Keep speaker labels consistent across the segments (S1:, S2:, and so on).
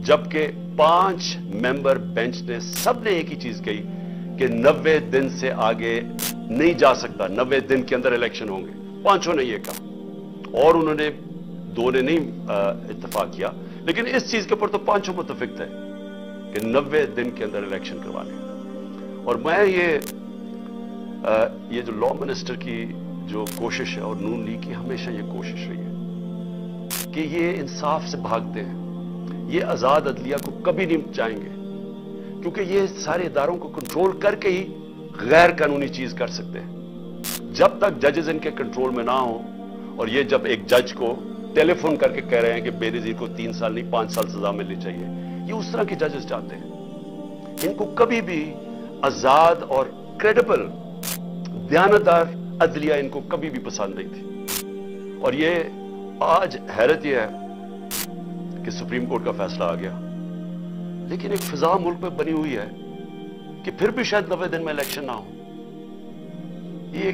S1: जबकि 5 member bench ने सबने एक ही चीज कही कि 90 दिन से आगे नहीं जा सकता, 90 दिन के अंदर इलेक्शन होंगे। 5 ने ये कहा और उन्होंने 2 ने नहीं इत्तेफाक किया, लेकिन इस चीज के ऊपर तो 5 मुत्तफिक थे कि 90 दिन के अंदर इलेक्शन करवाने। और मैं ये जो लॉ मिनिस्टर की जो कोशिश है और नून लीग की हमेशा ये कोशिश रही है कि ये इंसाफ से भागते हैं, ये आजाद अदलिया को कभी नहीं चाहेंगे, क्योंकि ये सारे इदारों को कंट्रोल करके ही गैर कानूनी चीज कर सकते हैं। जब तक जजेस इनके कंट्रोल में ना हो, और ये जब एक जज को टेलीफोन करके कह रहे हैं कि बेनजीर को 3 साल नहीं 5 साल सजा मिलनी चाहिए, ये उस तरह के जजेस चाहते हैं। इनको कभी भी आजाद और क्रेडिबल दयानतदार अदलिया इनको कभी भी पसंद नहीं थी। और ये आज हैरत यह है कि सुप्रीम कोर्ट का फैसला आ गया, लेकिन एक फिजा मुल्क में बनी हुई है कि फिर भी शायद 90 दिन में इलेक्शन ना हो। ये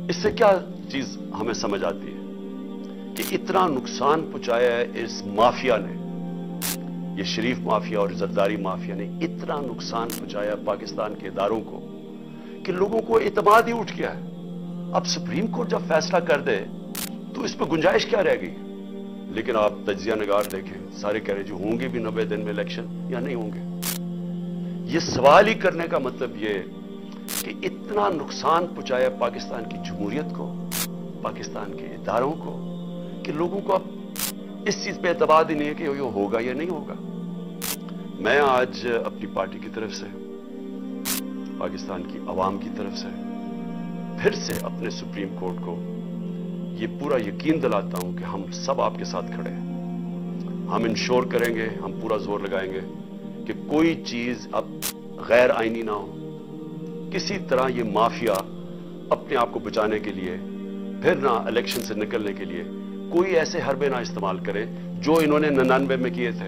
S1: इससे क्या चीज हमें समझ आती है कि इतना नुकसान पहुंचाया है इस माफिया ने, ये शरीफ माफिया और जरदारी माफिया ने इतना नुकसान पहुंचाया पाकिस्तान के इदारों को कि लोगों को इत्मीनान ही उठ गया है। अब सुप्रीम कोर्ट जब फैसला कर दे तो इस पर गुंजाइश क्या रह गई? लेकिन आप तज्जिया नगार देखें, सारे कह रहे जो होंगे भी 90 दिन में इलेक्शन या नहीं होंगे। ये सवाल ही करने का मतलब ये कि इतना नुकसान पहुंचाया पाकिस्तान की जमहूरियत को, पाकिस्तान के इदारों को, कि लोगों को अब इस चीज पे एतबार ही नहीं है कि ये होगा या नहीं होगा। मैं आज अपनी पार्टी की तरफ से, पाकिस्तान की अवाम की तरफ से फिर से अपने सुप्रीम कोर्ट को ये पूरा यकीन दिलाता हूं कि हम सब आपके साथ खड़े हैं। हम इंश्योर करेंगे, हम पूरा जोर लगाएंगे कि कोई चीज अब गैर आईनी ना हो। किसी तरह ये माफिया अपने आप को बचाने के लिए, फिर ना इलेक्शन से निकलने के लिए कोई ऐसे हरबे ना इस्तेमाल करे जो इन्होंने 99 में किए थे।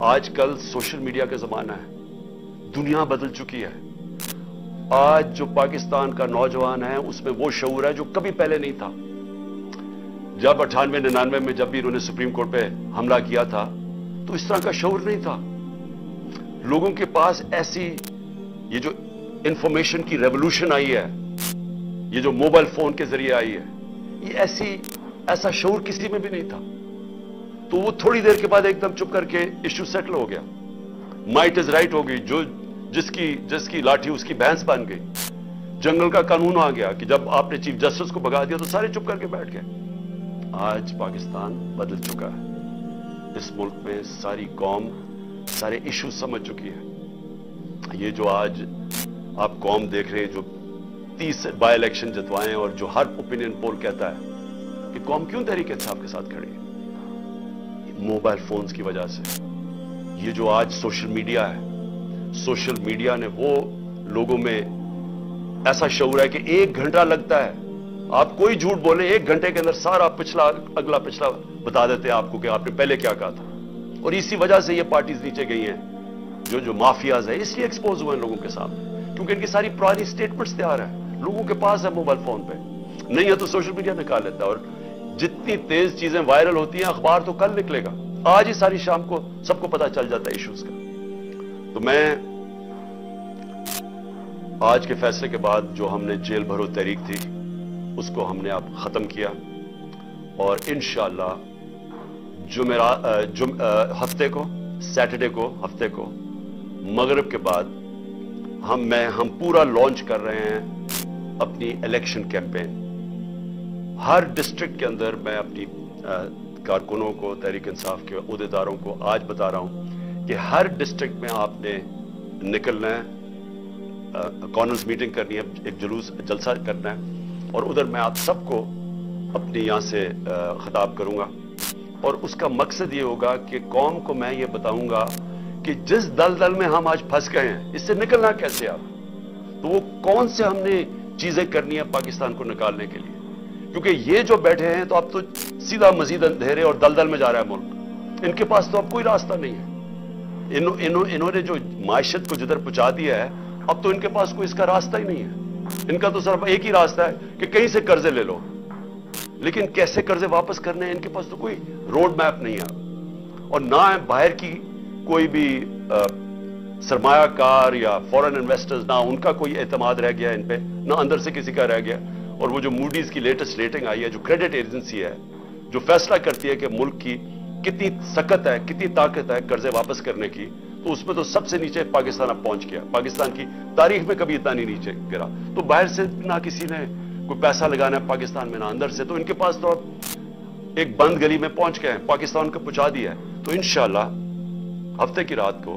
S1: आजकल सोशल मीडिया का जमाना है, दुनिया बदल चुकी है। आज जो पाकिस्तान का नौजवान है उसमें वो शऊर है जो कभी पहले नहीं था। जब 98-99 में जब भी इन्होंने सुप्रीम कोर्ट पे हमला किया था तो इस तरह का शऊर नहीं था। लोगों के पास ऐसी ये जो इंफॉर्मेशन की रेवोल्यूशन आई है, ये जो मोबाइल फोन के जरिए आई है, ये ऐसा शऊर किसी में भी नहीं था। तो वो थोड़ी देर के बाद एकदम चुप करके इश्यू सेटल हो गया, माइट इज राइट हो गई, जो जिसकी लाठी उसकी भैंस बन गई। जंगल का कानून आ गया कि जब आपने चीफ जस्टिस को भगा दिया तो सारे चुप करके बैठ गए। आज पाकिस्तान बदल चुका है। इस मुल्क में सारी कौम सारे इश्यू समझ चुकी है। ये जो आज आप कौम देख रहे हैं जो 30 बाय इलेक्शन जितवाए और जो हर ओपिनियन पोल कहता है कि कौम क्यों तहरीक इंसाफ के साथ खड़ी है, मोबाइल फोन्स की वजह से। ये जो आज सोशल मीडिया है, सोशल मीडिया ने वो लोगों में ऐसा शऊर है कि 1 घंटा लगता है, आप कोई झूठ बोले 1 घंटे के अंदर सारा अगला पिछला बता देते हैं आपको कि आपने पहले क्या कहा था। और इसी वजह से ये पार्टीज नीचे गई हैं, जो माफियाज है इसलिए एक्सपोज हुए हैं लोगों के सामने, क्योंकि इनकी सारी पुरानी स्टेटमेंट्स तैयार है, लोगों के पास है मोबाइल फोन पे, नहीं है तो सोशल मीडिया निकाल लेता है। और जितनी तेज चीजें वायरल होती हैं, अखबार तो कल निकलेगा, आज ही सारी शाम को सबको पता चल जाता है इश्यूज का। तो मैं आज के फैसले के बाद जो हमने जेल भरो तहरीक थी उसको हमने अब खत्म किया, और इंशाअल्लाह सैटरडे को हफ्ते को मगरिब के बाद हम पूरा लॉन्च कर रहे हैं अपनी इलेक्शन कैंपेन। हर डिस्ट्रिक्ट के अंदर मैं अपनी कारकुनों को, तहरीक इंसाफ के उहदेदारों को आज बता रहा हूं कि हर डिस्ट्रिक्ट में आपने निकलना है, कॉर्नर्स मीटिंग करनी है, एक जलसा करना है, और उधर मैं आप सबको अपनी यहां से खिताब करूंगा। और उसका मकसद ये होगा कि कौम को मैं ये बताऊंगा कि जिस दलदल में हम आज फंस गए हैं इससे निकलना कैसे आप, तो वो कौन से हमने चीजें करनी है पाकिस्तान को निकालने के लिए। क्योंकि ये जो बैठे हैं तो अब तो सीधा मजीद अंधेरे और दलदल में जा रहा है मुल्क, इनके पास तो अब कोई रास्ता नहीं है। इन्होंने जो मायशत को जिधर पहुंचा दिया है, अब तो इनके पास कोई इसका रास्ता ही नहीं है। इनका तो सिर्फ एक ही रास्ता है कि कहीं से कर्जे ले लो, लेकिन कैसे कर्जे वापस करने हैं इनके पास तो कोई रोड मैप नहीं है। और ना बाहर की कोई भी सरमायाकार या फॉरेन इन्वेस्टर्स, ना उनका कोई एतमाद रह गया इन पे, ना अंदर से किसी का रह गया। और वो जो मूडीज की लेटेस्ट रेटिंग आई है, जो क्रेडिट एजेंसी है, जो फैसला करती है कि मुल्क की कितनी सकत है, कितनी ताकत है कर्जे वापस करने की, तो उसमें तो सबसे नीचे पाकिस्तान अब पहुंच गया। पाकिस्तान की तारीख में कभी इतना नहीं नीचे गिरा। तो बाहर से ना किसी ने कोई पैसा लगाना है पाकिस्तान में, ना अंदर से। तो इनके पास तो अब एक बंद गली में पहुंच गए हैं, पाकिस्तान को पहुंचा दिया है। तो इंशाल्लाह हफ्ते की रात को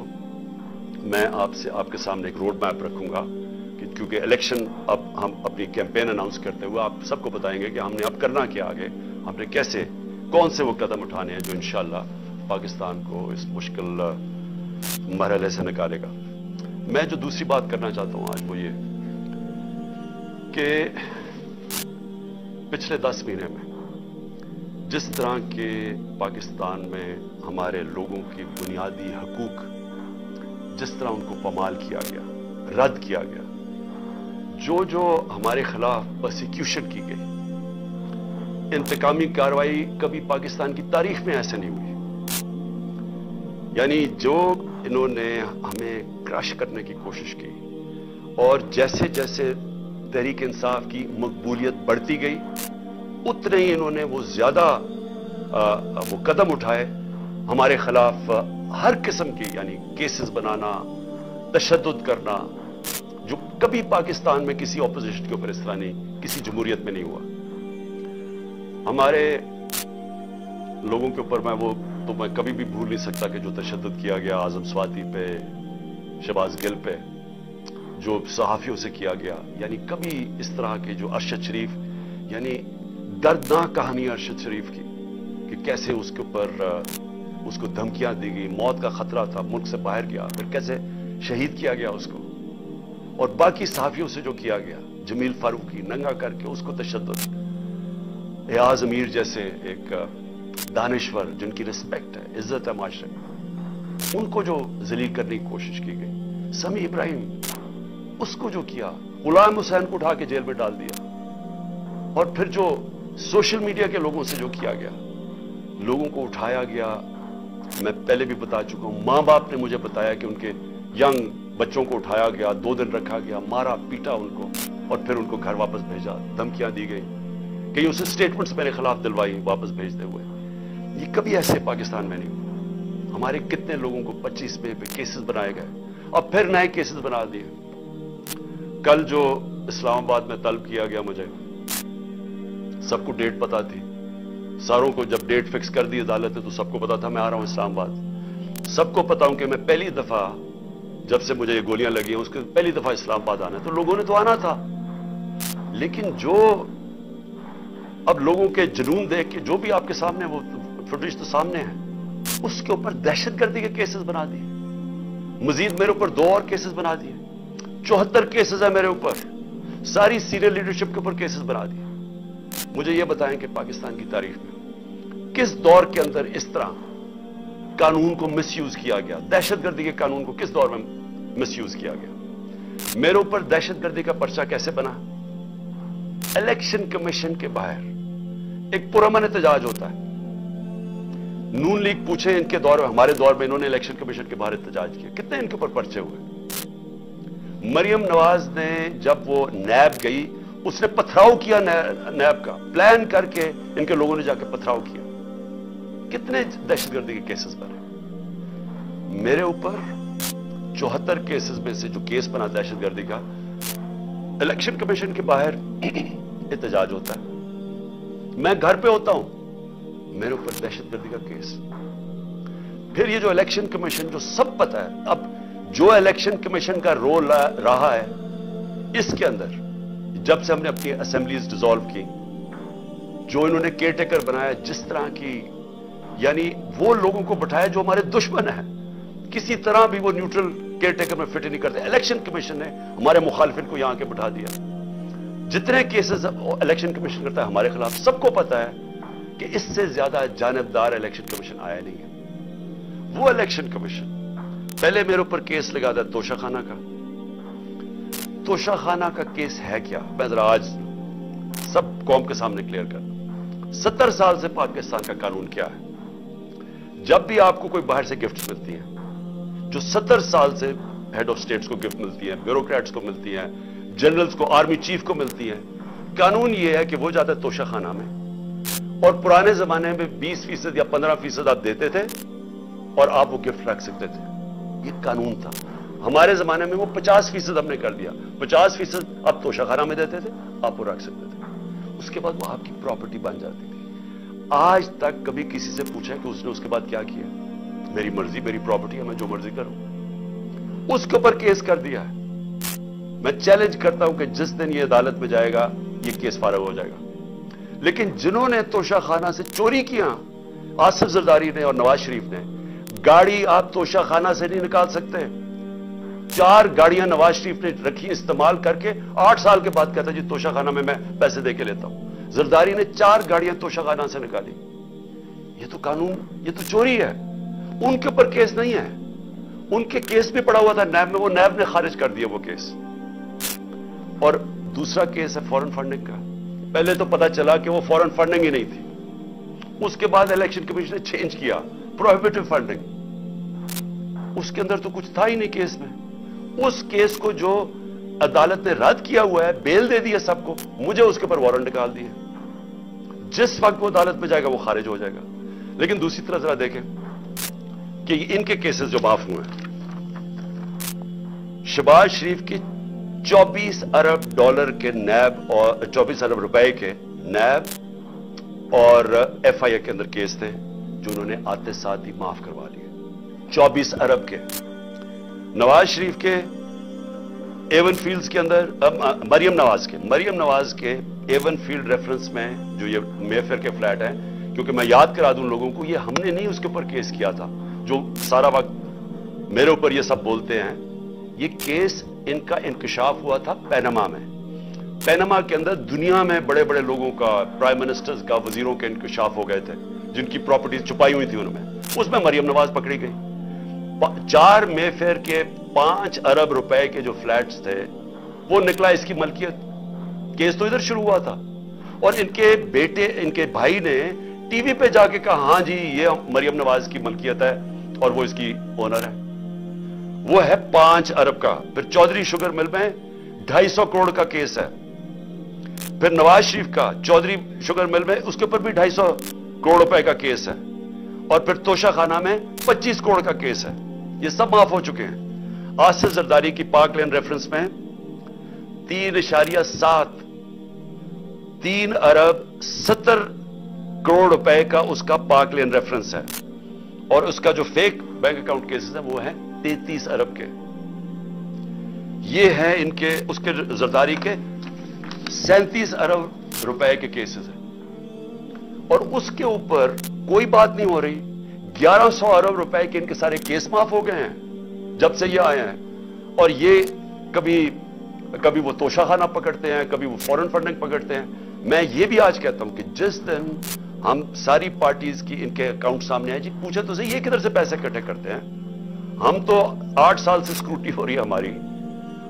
S1: मैं आपसे आपके सामने एक रोड मैप रखूंगा कि क्योंकि इलेक्शन अब हम अपनी कैंपेन अनाउंस करते हुए आप सबको बताएंगे कि हमने अब करना क्या, आगे हमने कैसे, कौन से वो कदम उठाने हैं जो इंशाल्लाह पाकिस्तान को इस मुश्किल मरहले से निकालेगा। मैं जो दूसरी बात करना चाहता हूं आज वो ये कि पिछले 10 महीने में जिस तरह के पाकिस्तान में हमारे लोगों की बुनियादी हकूक जिस तरह उनको पामाल किया गया, रद्द किया गया, जो हमारे खिलाफ प्रोसिक्यूशन की गई, इंतकामी कार्रवाई कभी पाकिस्तान की तारीख में ऐसे नहीं हुई। यानी जो इन्होंने हमें क्रश करने की कोशिश की, और जैसे जैसे तहरीक इंसाफ की मकबूलियत बढ़ती गई उतने ही इन्होंने वो ज्यादा वो कदम उठाए हमारे खिलाफ हर किस्म की, यानी केसेस बनाना, तशद्दुद करना, जो कभी पाकिस्तान में किसी ऑपोजिशन के ऊपर इस तरह नहीं, किसी जमहूरियत में नहीं हुआ। हमारे लोगों के ऊपर मैं कभी भी भूल नहीं सकता कि जो तशद्दुद किया गया आजम स्वाति पे, शहबाज गिल पे, जो सहाफियों से किया गया, यानी कभी इस तरह के जो अरशद शरीफ, यानी दर्दनाक कहानी अरशद शरीफ की कि कैसे उसके ऊपर उसको धमकियां दी गई, मौत का खतरा था, मुल्क से बाहर गया, फिर कैसे शहीद किया गया उसको, और बाकी सहाफियों से जो किया गया, जमील फारूकी नंगा करके उसको तशद्दुद, एयाज अमीर जैसे एक दानिश्वर जिनकी रिस्पेक्ट है, इज्जत है माशरे में, उनको जो जलील करने की कोशिश की गई, समी इब्राहिम उसको जो किया, गुलाम हुसैन को उठा के जेल में डाल दिया, और फिर जो सोशल मीडिया के लोगों से जो किया गया, लोगों को उठाया गया। मैं पहले भी बता चुका हूं, मां बाप ने मुझे बताया कि उनके यंग बच्चों को उठाया गया, 2 दिन रखा गया, मारा पीटा उनको, और फिर उनको घर वापस भेजा, धमकियां दी गई, कई उसे स्टेटमेंट्स मेरे खिलाफ दिलवाई वापस भेजते हुए। ये कभी ऐसे पाकिस्तान में नहीं हुआ। हमारे कितने लोगों को 25 पे केसेस बनाए गए, और फिर नए केसेस बना दिए। कल जो इस्लामाबाद में तलब किया गया, मुझे सबको डेट पता थी, सारों को जब डेट फिक्स कर दी अदालत ने तो सबको पता था मैं आ रहा हूं इस्लामाबाद। सबको पता हूं कि मैं पहली दफा जब से मुझे ये गोलियां लगी हैं उसके पहली दफा इस्लामाबाद आना है, तो लोगों ने तो आना था। लेकिन जो अब लोगों के जुनून देख के, जो भी आपके सामने वो फुटेज तो सामने है, उसके ऊपर दहशतगर्दी के केसेस बना दिए, मजीद मेरे ऊपर 2 और केसेस बना दिए, 74 केसेस है मेरे ऊपर, सारी सीनियर लीडरशिप के ऊपर केसेस बना दिए। मुझे यह बताएं कि पाकिस्तान की तारीख में किस दौर के अंदर इस तरह कानून को मिसयूज किया गया, दहशतगर्दी के कानून को किस दौर में मिसयूज किया गया। मेरे ऊपर दहशतगर्दी का पर्चा कैसे बना? इलेक्शन कमीशन के बाहर एक पुरअमन एहतजाज होता है। नून लीग पूछे इनके दौर में, हमारे दौर में इन्होंने इलेक्शन कमीशन के बाहर एहतजाज किया, कितने इनके ऊपर पर्चे हुए। मरियम नवाज ने जब वो नैब गई, उसने पथराव किया नैब का, प्लान करके इनके लोगों ने जाकर पथराव किया। कितने दहशतगर्दी के केसेस बने मेरे ऊपर? 74 केसेस में से जो केस बना दहशतगर्दी का, इलेक्शन कमीशन के बाहर एहतजाज होता है, मैं घर पे होता हूं, मेरे ऊपर दहशतगर्दी का केस। फिर ये जो इलेक्शन कमीशन, जो सब पता है, अब जो इलेक्शन कमीशन का रोल रहा है इसके अंदर, जब से हमने अपनी असेंबलीज डिसॉल्व की, जो इन्होंने केयरटेकर बनाया, जिस तरह की, यानी वो लोगों को बिठाया जो हमारे दुश्मन है, किसी तरह भी वो न्यूट्रल केयरटेकर में फिट नहीं करते। इलेक्शन कमीशन ने हमारे मुखालिफिन को यहां के बिठा दिया। जितने केसेस इलेक्शन कमीशन करता है हमारे खिलाफ, सबको पता है कि इससे ज्यादा जानिबदार इलेक्शन कमीशन आया नहीं है। वो इलेक्शन कमीशन पहले मेरे ऊपर केस लगा था तोशाखाना का। तोशाखाना का केस है क्या, मैं जरा आज सब कौम के सामने क्लियर कर। 70 साल से पाकिस्तान का कानून क्या है? जब भी आपको कोई बाहर से गिफ्ट मिलती हैं, जो 70 साल से हेड ऑफ स्टेट्स को गिफ्ट मिलती है, ब्यूरोक्रेट्स को मिलती है, जनरल्स को, आर्मी चीफ को मिलती है, कानून यह है कि वो जाता है तोशाखाना में, और पुराने जमाने में 20% या 15% आप देते थे और आप वो गिफ्ट रख सकते थे। ये कानून था। हमारे जमाने में वो 50% हमने कर दिया। 50% आप तोशाखाना में देते थे, आप वो रख सकते थे। उसके बाद वो आपकी प्रॉपर्टी बन जाती थी। आज तक कभी किसी से पूछा कि उसने उसके बाद क्या किया? मेरी मर्जी, मेरी प्रॉपर्टी है, मैं जो मर्जी करूं। उसके ऊपर केस कर दिया है। मैं चैलेंज करता हूं कि जिस दिन ये अदालत में जाएगा, ये केस फारग हो जाएगा। लेकिन जिन्होंने तोशाखाना से चोरी किया, आसिफ जरदारी ने और नवाज शरीफ ने, गाड़ी आप तोशाखाना से नहीं निकाल सकते। 4 गाड़ियां नवाज शरीफ ने रखी इस्तेमाल करके, 8 साल के बाद कहता जी तोशाखाना में मैं पैसे देके लेता हूं। जरदारी ने 4 गाड़ियां तोशाखाना से निकाली। ये तो कानून, ये तो चोरी है। उनके ऊपर केस नहीं है। उनके केस भी पड़ा हुआ था नैब में, वो नैब ने खारिज कर दिया वो केस। और दूसरा केस है फॉरेन फंडिंग का। पहले तो पता चला कि वो फॉरेन फंडिंग ही नहीं थी। उसके बाद इलेक्शन कमीशन ने चेंज किया, प्रोहिबिटिव फंडिंग। उसके अंदर तो कुछ था ही नहीं केस में। उस केस को जो अदालत ने रद्द किया हुआ है, बेल दे दी है सबको, मुझे उसके ऊपर वारंट निकाल दिए। जिस वक्त वो अदालत में जाएगा वो खारिज हो जाएगा। लेकिन दूसरी तरफ जरा देखें कि इनके केसेस जो माफ हुए हैं, शहबाज शरीफ की 24 अरब डॉलर के नैब और 24 अरब रुपए के नैब और एफआईआर के अंदर केस थे, जो उन्होंने आते साथ ही माफ करवा लिए। 24 अरब के। नवाज शरीफ के एवन फील्ड्स के अंदर, मरियम नवाज के एवन फील्ड रेफरेंस में, जो ये मेफेयर के फ्लैट है, क्योंकि मैं याद करा दूं लोगों को, ये हमने नहीं उसके ऊपर केस किया था, जो सारा वक्त मेरे ऊपर ये सब बोलते हैं। ये केस इनका इंकशाफ हुआ था पैनामा में। पैनामा के अंदर दुनिया में बड़े बड़े लोगों का, प्राइम मिनिस्टर्स का, वजीरों के इंकशाफ हो गए थे, जिनकी प्रॉपर्टीज छुपाई हुई थी उनमें। उसमें मरियम नवाज पकड़ी गई। 4 मेफेयर के 5 अरब रुपए के जो फ्लैट्स थे, वो निकला इसकी मलकियत। केस तो इधर शुरू हुआ था, और इनके बेटे, इनके भाई ने टीवी पे जाके कहा, हां जी ये मरियम नवाज की मलकियत है और वो इसकी ओनर है। वो है 5 अरब का। फिर चौधरी शुगर मिल में 250 करोड़ का केस है। फिर नवाज शरीफ का चौधरी शुगर मिल में, उसके ऊपर भी 250 करोड़ रुपए का केस है। और फिर तोशाखाना में 25 करोड़ का केस है। ये सब माफ हो चुके हैं। आसिफ जरदारी की पाक लेन रेफरेंस में 3.7 3 अरब 70 करोड़ रुपए का उसका पाक लेन रेफरेंस है। और उसका जो फेक बैंक अकाउंट केसेस है वो है 33 अरब के। ये है इनके, उसके जरदारी के 37 अरब रुपए के केसेस हैं। और उसके ऊपर कोई बात नहीं हो रही। 1100 अरब रुपए के इनके सारे केस माफ हो गए हैं जब से ये आए हैं। और ये कभी वो तोशाखाना पकड़ते हैं, कभी वो फॉरेन फंडिंग पकड़ते हैं। मैं ये भी आज कहता हूं कि जिस दिन हम सारी पार्टीज की इनके अकाउंट सामने आए, जी पूछे तो सही ये किधर से पैसे इकट्ठे करते हैं। हम तो 8 साल से स्क्रूटी हो रही है हमारी।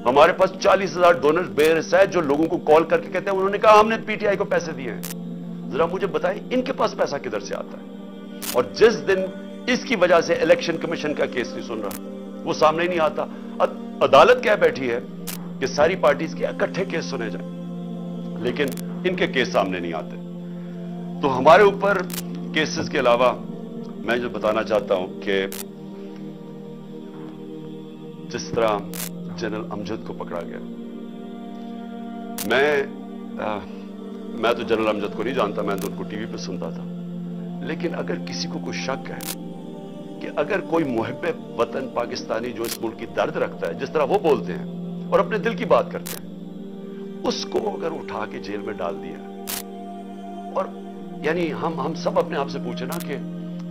S1: हमारे पास 40,000 डोनर्स बेरस है, जो लोगों को कॉल करके कहते हैं उन्होंने कहा हमने पीटीआई को पैसे दिए हैं। जरा मुझे बताएं इनके पास पैसा किधर से आता है। और जिस दिन इसकी वजह से इलेक्शन कमीशन का केस नहीं सुन रहा, वो सामने नहीं आता। अदालत क्या बैठी है कि सारी पार्टीज के इकट्ठे केस सुने जाए, लेकिन इनके केस सामने नहीं आते। तो हमारे ऊपर केसेस के अलावा मैं जो बताना चाहता हूं कि जिस तरह जनरल अमजद को पकड़ा गया, मैं तो जनरल अमजद को नहीं जानता, मैं तो उनको टीवी पे सुनता था। लेकिन अगर किसी को कोई शक है कि अगर कोई मुहिब्बे वतन पाकिस्तानी जो इस मुल्क की दर्द रखता है, जिस तरह वो बोलते हैं और अपने दिल की बात करते हैं, उसको अगर उठा के जेल में डाल दिया, और यानी हम सब अपने आप से पूछे ना कि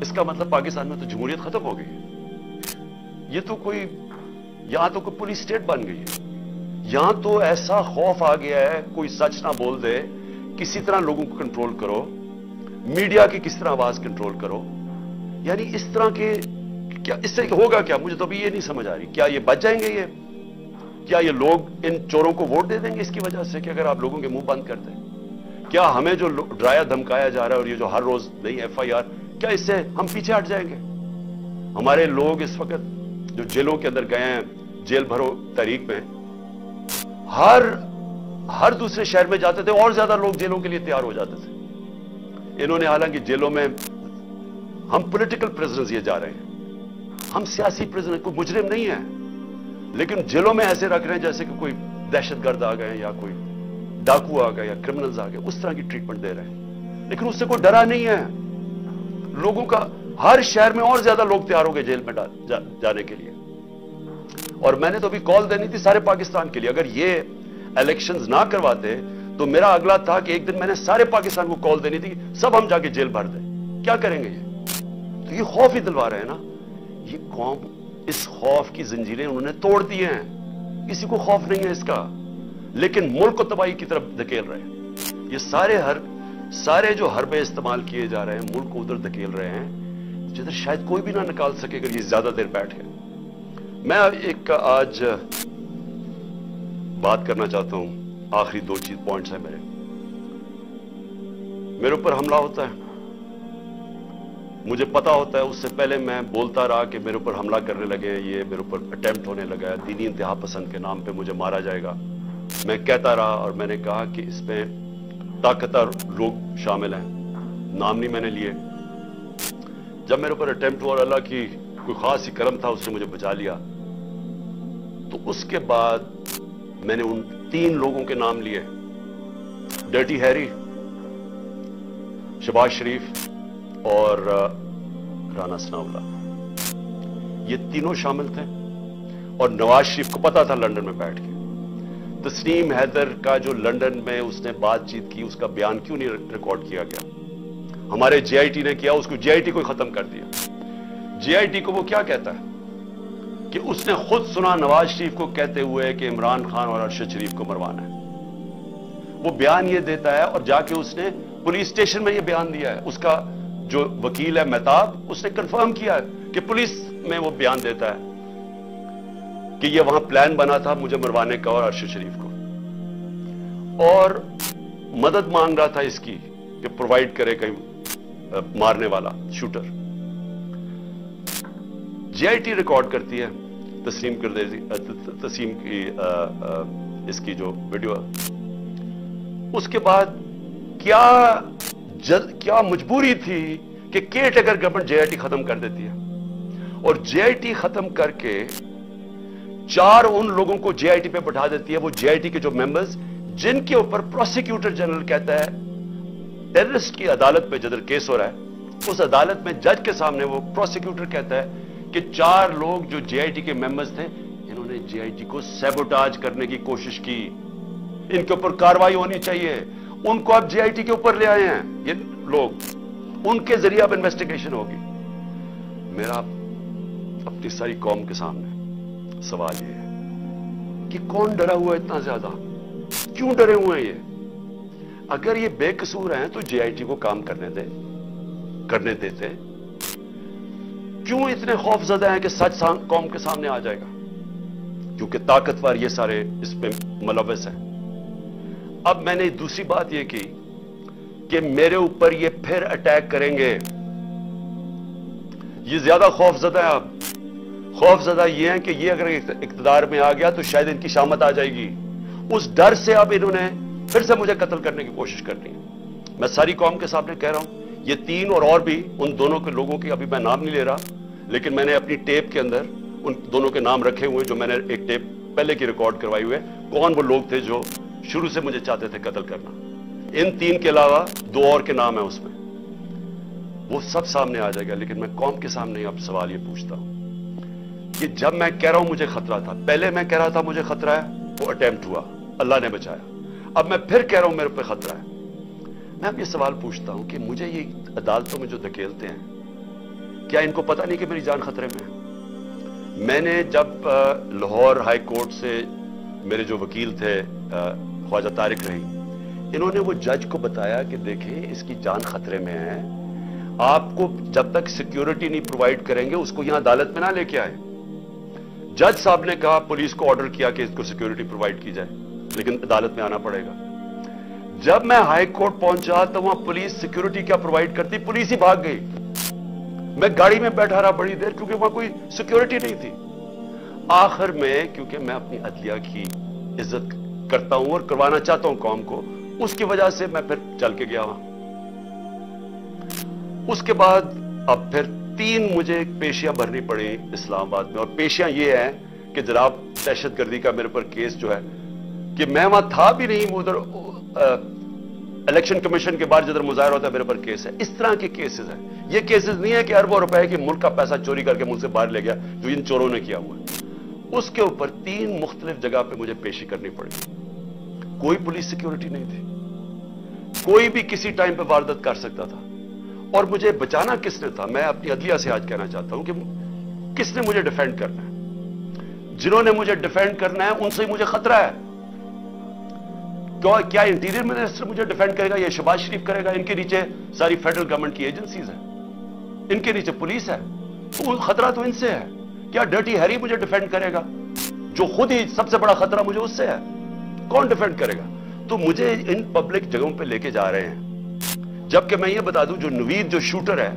S1: इसका मतलब पाकिस्तान में तो जमहूरियत खत्म हो गई है। ये तो कोई, यहां तो कोई पुलिस स्टेट बन गई है। यहां तो ऐसा खौफ आ गया है, कोई सच ना बोल दे, किसी तरह लोगों को कंट्रोल करो, मीडिया की किस तरह आवाज कंट्रोल करो। यानी इस तरह के, क्या इससे होगा क्या, मुझे तो अभी ये नहीं समझ आ रही। क्या ये बच जाएंगे? ये क्या ये लोग इन चोरों को वोट दे देंगे इसकी वजह से कि अगर आप लोगों के मुंह बंद कर दें? क्या हमें जो डराया धमकाया जा रहा है और ये जो हर रोज नई एफआईआर, क्या इससे हम पीछे हट जाएंगे? हमारे लोग इस वक्त जो जेलों के अंदर गए हैं, जेल भरो तहरीक में, हर दूसरे शहर में जाते थे और ज्यादा लोग जेलों के लिए तैयार हो जाते थे। इन्होंने, हालांकि जेलों में हम पॉलिटिकल प्रिजनर्स ये जा रहे हैं, हम सियासी प्रिजनर, कोई मुजरिम नहीं है, लेकिन जेलों में ऐसे रख रहे हैं जैसे कि कोई दहशतगर्द आ गए या कोई डाकू आ गए या क्रिमिनल्स आ गए, उस तरह की ट्रीटमेंट दे रहे हैं। लेकिन उससे कोई डरा नहीं है लोगों का। हर शहर में और ज्यादा लोग तैयार हो गए जेल में जाने के लिए। और मैंने तो अभी कॉल देनी थी सारे पाकिस्तान के लिए, अगर ये इलेक्शंस ना करवाते तो मेरा अगला था कि एक दिन मैंने सारे पाकिस्तान को कॉल देनी थी, सब हम जाके जेल भर दें। क्या करेंगे ये? तो ये खौफ ही दिलवा रहे हैं ना। ये कौम, इस खौफ की जंजीरें उन्होंने तोड़ दी हैं, किसी को खौफ नहीं है इसका, लेकिन मुल्क को तबाही की तरफ धकेल रहे हैं। ये सारे जो हरबे इस्तेमाल किए जा रहे हैं, मुल्क को उधर धकेल रहे हैं जिधर शायद कोई भी ना निकाल सके अगर ये ज्यादा देर बैठ गए। मैं एक आज बात करना चाहता हूं, आखिरी 2 पॉइंट्स हैं मेरे ऊपर हमला होता है, मुझे पता होता है, उससे पहले मैं बोलता रहा कि मेरे ऊपर हमला करने लगे, ये मेरे ऊपर अटेम्प्ट होने लगा है, दीनी इंतहा पसंद के नाम पे मुझे मारा जाएगा। मैं कहता रहा और मैंने कहा कि इसमें ताकतवर लोग शामिल हैं, नाम नहीं मैंने लिए। जब मेरे ऊपर अटेम्प्ट हुआ और अल्लाह की कोई खास ही करम था, उसने मुझे बचा लिया, तो उसके बाद मैंने उन 3 लोगों के नाम लिए, डर्टी हैरी, शहबाज शरीफ और राना सनाउल्ला। ये तीनों शामिल थे और नवाज शरीफ को पता था लंदन में बैठ के। तस्नीम हैदर का जो लंदन में उसने बातचीत की, उसका बयान क्यों नहीं रिकॉर्ड किया गया? हमारे जेआईटी ने किया, उसको जेआईटी को खत्म कर दिया। जेआईटी को वो क्या कहता है कि उसने खुद सुना नवाज शरीफ को कहते हुए कि इमरान खान और अरशद शरीफ को मरवाना है। वो बयान ये देता है और जाके उसने पुलिस स्टेशन में ये बयान दिया है। उसका जो वकील है मेहताब, उसने कंफर्म किया है कि पुलिस में वो बयान देता है कि ये वहां प्लान बना था मुझे मरवाने का और अरशद शरीफ को, और मदद मांग रहा था इसकी कि प्रोवाइड करे कहीं मारने वाला शूटर। जेआईटी रिकॉर्ड करती है तस्लीम की इसकी जो वीडियो है। उसके बाद क्या मजबूरी थी कि केयरटेकर गवर्नमेंट जेआईटी खत्म कर देती है, और जेआईटी खत्म करके 4 उन लोगों को जेआईटी पे बैठा देती है, वो जेआईटी के जो मेंबर्स जिनके ऊपर प्रोसिक्यूटर जनरल कहता है टेररिस्ट की अदालत में जिधर केस हो रहा है, उस अदालत में जज के सामने वो प्रोसिक्यूटर कहता है कि 4 लोग जो जेआईटी के मेंबर्स थे, इन्होंने जेआईटी को सैबोटाज करने की कोशिश की, इनके ऊपर कार्रवाई होनी चाहिए। उनको आप जेआईटी के ऊपर ले आए हैं ये लोग, उनके जरिए अब इन्वेस्टिगेशन होगी। मेरा अपनी सारी कौम के सामने सवाल ये है कि कौन डरा हुआ है इतना ज्यादा? क्यों डरे हुए हैं ये? अगर ये बेकसूर हैं तो जेआईटी को काम करने देते। क्यों इतने खौफजदा हैं कि सच कौम के सामने आ जाएगा? क्योंकि ताकतवर ये सारे इसमें मुलव्वस हैं। अब मैंने दूसरी बात ये की कि मेरे ऊपर ये फिर अटैक करेंगे, ये ज्यादा खौफजदा है। अब खौफजदा ये है कि ये अगर इक्तदार में आ गया तो शायद इनकी शामत आ जाएगी। उस डर से अब इन्होंने फिर से मुझे कत्ल करने की कोशिश करनी है। मैं सारी कौम के सामने कह रहा हूं, ये 3 और भी, उन दोनों के लोगों के अभी मैं नाम नहीं ले रहा, लेकिन मैंने अपनी टेप के अंदर उन दोनों के नाम रखे हुए, जो मैंने एक टेप पहले की रिकॉर्ड करवाई हुए, कौन वो लोग थे जो शुरू से मुझे चाहते थे कत्ल करना। इन 3 के अलावा 2 और के नाम है उसमें, वो सब सामने आ जाएगा। लेकिन मैं कौम के सामने अब सवाल ये पूछता हूं कि जब मैं कह रहा हूं मुझे खतरा था, पहले मैं कह रहा था मुझे खतरा है, वो अटेम्प्ट हुआ, अल्लाह ने बचाया, अब मैं फिर कह रहा हूं मेरे पे खतरा है। मैं अब ये सवाल पूछता हूं कि मुझे ये अदालतों में जो धकेलते हैं, क्या इनको पता नहीं कि मेरी जान खतरे में है? मैंने जब लाहौर हाई कोर्ट से मेरे जो वकील थे ख्वाजा तारिक रही, इन्होंने वो जज को बताया कि देखें इसकी जान खतरे में है, आपको जब तक सिक्योरिटी नहीं प्रोवाइड करेंगे उसको यहां अदालत में ना लेके आए। जज साहब ने कहा, पुलिस को ऑर्डर किया कि इसको सिक्योरिटी प्रोवाइड की जाए, लेकिन अदालत में आना पड़ेगा। जब मैं हाई कोर्ट पहुंचा तो वहां पुलिस सिक्योरिटी क्या प्रोवाइड करती, पुलिस ही भाग गई। मैं गाड़ी में बैठा रहा बड़ी देर, क्योंकि वहां कोई सिक्योरिटी नहीं थी। आखिर में, क्योंकि मैं अपनी अदलिया की इज्जत करता हूं और करवाना चाहता हूं कौम को, उसकी वजह से मैं फिर चल के गया वहां। उसके बाद अब फिर 3 मुझे पेशियां भरनी पड़ी इस्लामाबाद में, और पेशियां ये हैं कि जनाब दहशतगर्दी का मेरे पर केस जो है, कि मैं वहां था भी नहीं, उधर इलेक्शन कमीशन के बाहर जिधर मुजाहिरा होता है मेरे पर केस है। इस तरह के केसेस हैं। ये केसेस नहीं है कि अरबों रुपए के मुल्क का पैसा चोरी करके मुझसे बाहर ले गया, जो इन चोरों ने किया हुआ है। उसके ऊपर 3 मुख्तलिफ जगह पे मुझे पेशी करनी पड़ी। कोई पुलिस सिक्योरिटी नहीं थी, कोई भी किसी टाइम पे वारदात कर सकता था। और मुझे बचाना किसने था? मैं अपनी अदलिया से आज कहना चाहता हूं कि किसने मुझे डिफेंड करना है? जिन्होंने मुझे डिफेंड करना है उनसे मुझे खतरा है। क्या इंटीरियर मिनिस्टर मुझे डिफेंड करेगा? या शहबाज शरीफ करेगा? इनके नीचे सारी फेडरल गवर्नमेंट की एजेंसीज है, इनके नीचे पुलिस है, तो खतरा तो इनसे है। क्या डर्टी हैरी मुझे डिफेंड करेगा, जो खुद ही सबसे बड़ा खतरा मुझे उससे है? कौन डिफेंड करेगा? तो मुझे इन पब्लिक जगहों पे लेके जा रहे हैं, जबकि मैं ये बता दूं, जो नवीद जो शूटर है,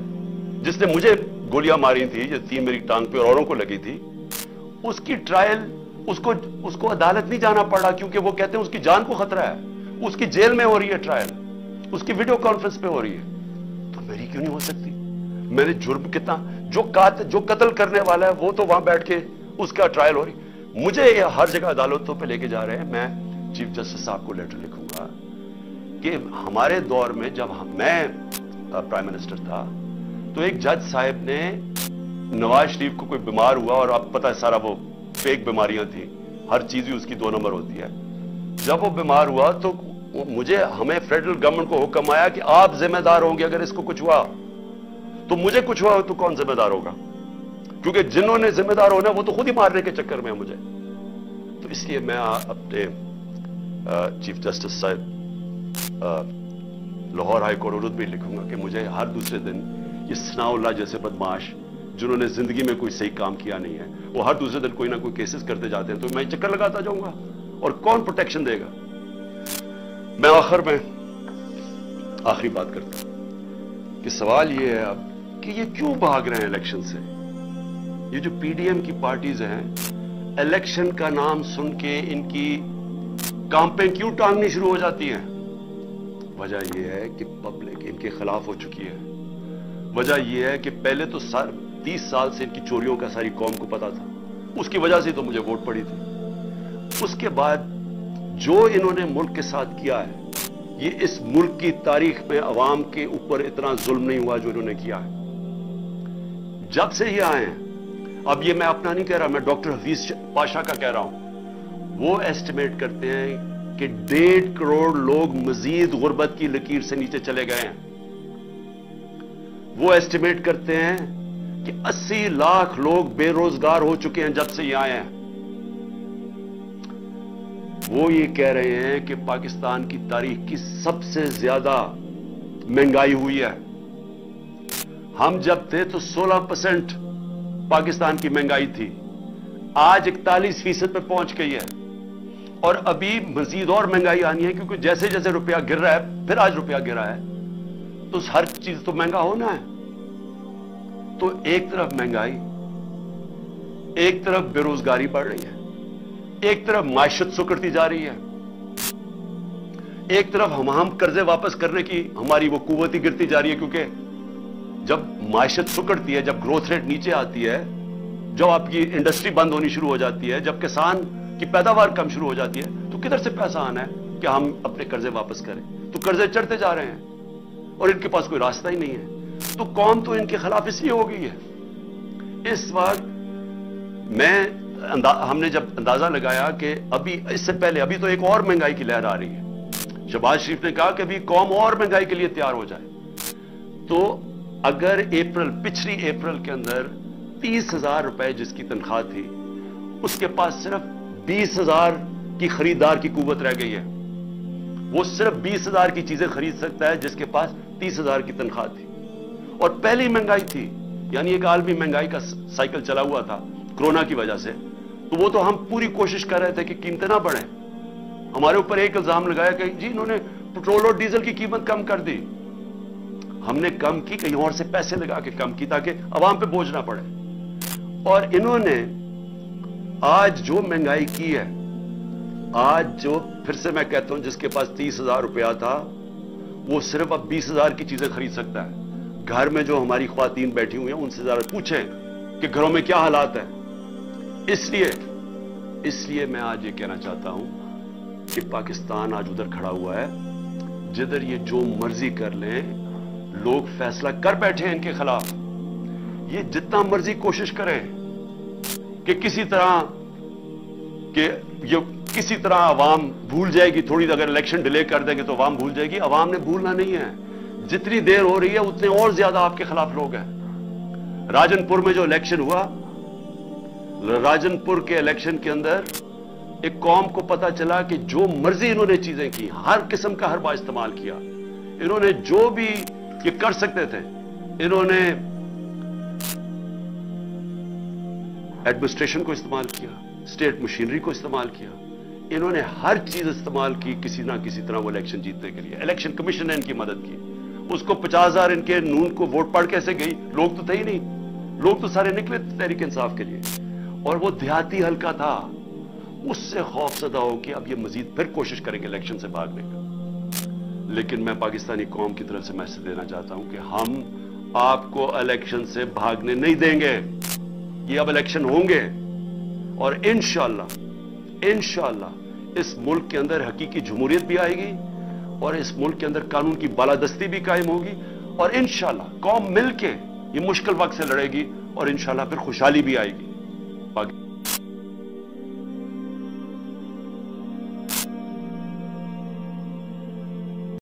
S1: जिसने मुझे गोलियां मारी थी, जो 3 मेरी टांग पे और औरों को लगी थी, उसकी ट्रायल, उसको अदालत नहीं जाना पड़ा, क्योंकि वो कहते हैं उसकी जान को खतरा है। उसकी जेल में हो रही है ट्रायल, उसकी वीडियो कॉन्फ्रेंस पे हो रही है। तो मेरी क्यों नहीं हो सकती? मेरे जुर्म कितना, जो कत्ल करने वाला है वो तो वहां बैठ के उसका ट्रायल हो रही। मुझे हर जगह अदालतों पे लेके जा रहे हैं। मैं चीफ जस्टिस साहब को लेटर लिखूंगा कि हमारे दौर में, जब मैं प्राइम मिनिस्टर था, तो एक जज साहब ने नवाज शरीफ को कोई बीमार हुआ, और आप पता है सारा वो फेक बीमारियां थी, हर चीज ही उसकी 2 नंबर होती है। जब वो बीमार हुआ तो हमें फेडरल गवर्नमेंट को हुक्म आया कि आप जिम्मेदार होंगे, अगर इसको कुछ हुआ तो मुझे कुछ हुआ तो कौन जिम्मेदार होगा? क्योंकि जिन्होंने जिम्मेदार होना वो तो खुद ही मारने के चक्कर में है मुझे। तो इसलिए मैं अपने चीफ जस्टिस साहब लाहौर हाई कोर्ट उर्दू में लिखूंगा कि मुझे हर दूसरे दिन ये सनाउल्लाह जैसे बदमाश, जिन्होंने जिंदगी में कोई सही काम किया नहीं है, वो हर दूसरे दिन कोई ना कोई केसेस करते जाते हैं, तो मैं चक्कर लगाता जाऊंगा, और कौन प्रोटेक्शन देगा? मैं आखिर में आखिरी बात करता हूं कि सवाल ये है अब कि ये क्यों भाग रहे हैं इलेक्शन से? ये जो पीडीएम की पार्टीज हैं, इलेक्शन का नाम सुन के इनकी कांपें क्यों टांगनी शुरू हो जाती हैं? वजह यह है कि पब्लिक इनके खिलाफ हो चुकी है। वजह यह है कि पहले तो 30 साल से इनकी चोरियों का सारी कौम को पता था, उसकी वजह से तो मुझे वोट पड़ी थी। उसके बाद जो इन्होंने मुल्क के साथ किया है, ये इस मुल्क की तारीख में अवाम के ऊपर इतना जुल्म नहीं हुआ जो इन्होंने किया है जब से ये आए हैं। अब ये मैं अपना नहीं कह रहा, मैं डॉक्टर हफीज पाशा का कह रहा हूं। वो एस्टिमेट करते हैं कि 1.5 करोड़ लोग मजीद गुर्बत की लकीर से नीचे चले गए हैं। वो एस्टिमेट करते हैं कि 80 लाख लोग बेरोजगार हो चुके हैं जब से ये आए हैं। वो ये कह रहे हैं कि पाकिस्तान की तारीख की सबसे ज्यादा महंगाई हुई है। हम जब थे तो 16% पाकिस्तान की महंगाई थी, आज 41% पे पहुंच गई है, और अभी मजीद और महंगाई आनी है, क्योंकि जैसे जैसे रुपया गिर रहा है, फिर आज रुपया गिरा है, तो हर चीज तो महंगा होना है। तो एक तरफ महंगाई, एक तरफ बेरोजगारी बढ़ रही है, एक तरफ मायशत सुकड़ती जा रही है, एक तरफ हम कर्जे वापस करने की हमारी वो कुव्वत ही गिरती जा रही है, क्योंकि जब मायशत सुकड़ती है, जब ग्रोथ रेट नीचे आती है, जब आपकी इंडस्ट्री बंद होनी शुरू हो जाती है, जब किसान की पैदावार कम शुरू हो जाती है, तो किधर से पैसा आना है कि हम अपने कर्जे वापस करें? तो कर्जे चढ़ते जा रहे हैं और इनके पास कोई रास्ता ही नहीं है। तो कौम तो इनके खिलाफ इसलिए हो गई है। इस वक्त हमने जब अंदाजा लगाया कि अभी इससे पहले अभी तो एक और महंगाई की लहर आ रही है, शहबाज शरीफ ने कहा कि अभी कौम और महंगाई के लिए तैयार हो जाए। तो अगर पिछली अप्रैल के अंदर 30,000 रुपए जिसकी तनख्वाह थी, उसके पास सिर्फ 20,000 की खरीदार की कुव्वत रह गई है। वो सिर्फ 20,000 की चीजें खरीद सकता है जिसके पास 30,000 की तनख्वाह थी। और पहली महंगाई थी, यानी एक आलमी महंगाई का साइकिल चला हुआ था कोरोना की वजह से, तो वो तो हम पूरी कोशिश कर रहे थे कि कीमतें ना बढ़े। हमारे ऊपर एक इल्जाम लगाया कि जी इन्होंने पेट्रोल और डीजल की कीमत कम कर दी। हमने कम की, कहीं और से पैसे लगा के कम की ताकि अवाम पे बोझ ना पड़े। और इन्होंने आज जो महंगाई की है, आज जो, फिर से मैं कहता हूं, जिसके पास 30,000 रुपया था वो सिर्फ अब 20,000 की चीजें खरीद सकता है। घर में जो हमारी ख्वातीन बैठी हुई हैं उनसे जरा पूछें कि घरों में क्या हालात है। इसलिए मैं आज ये कहना चाहता हूं कि पाकिस्तान आज उधर खड़ा हुआ है जिधर ये जो मर्जी कर लें, लोग फैसला कर बैठे हैं इनके खिलाफ। ये जितना मर्जी कोशिश करें कि किसी तरह अवाम भूल जाएगी, थोड़ी अगर इलेक्शन डिले कर देंगे तो अवाम भूल जाएगी। अवाम ने भूलना नहीं है, जितनी देर हो रही है उतने और ज्यादा आपके खिलाफ लोग हैं। राजनपुर में जो इलेक्शन हुआ, राजनपुर के इलेक्शन के अंदर एक कौम को पता चला कि जो मर्जी इन्होंने चीजें की, हर किस्म का हरबा इस्तेमाल किया, इन्होंने जो भी ये कर सकते थे, इन्होंने एडमिनिस्ट्रेशन को इस्तेमाल किया, स्टेट मशीनरी को इस्तेमाल किया, इन्होंने हर चीज इस्तेमाल की किसी ना किसी तरह वो इलेक्शन जीतने के लिए। इलेक्शन कमीशन ने इनकी मदद की, उसको 50,000 इनके नून को वोट पड़ कैसे गई, लोग तो थे ही नहीं, लोग तो सारे निकले तहरीक इंसाफ के लिए, और वो देहाती हल्का था, उससे खौफजदा हो कि अब ये मजीद फिर कोशिश करेंगे इलेक्शन से भागने का। लेकिन मैं पाकिस्तानी कौम की तरफ से मैसेज देना चाहता हूं कि हम आपको इलेक्शन से भागने नहीं देंगे। ये अब इलेक्शन होंगे और इंशाअल्लाह इस मुल्क के अंदर हकीकी जमहूरियत भी आएगी और इस मुल्क के अंदर कानून की बालादस्ती भी कायम होगी, और इंशाअल्लाह कौम मिलके ये मुश्किल वक्त से लड़ेगी और इंशाअल्लाह फिर खुशहाली भी आएगी।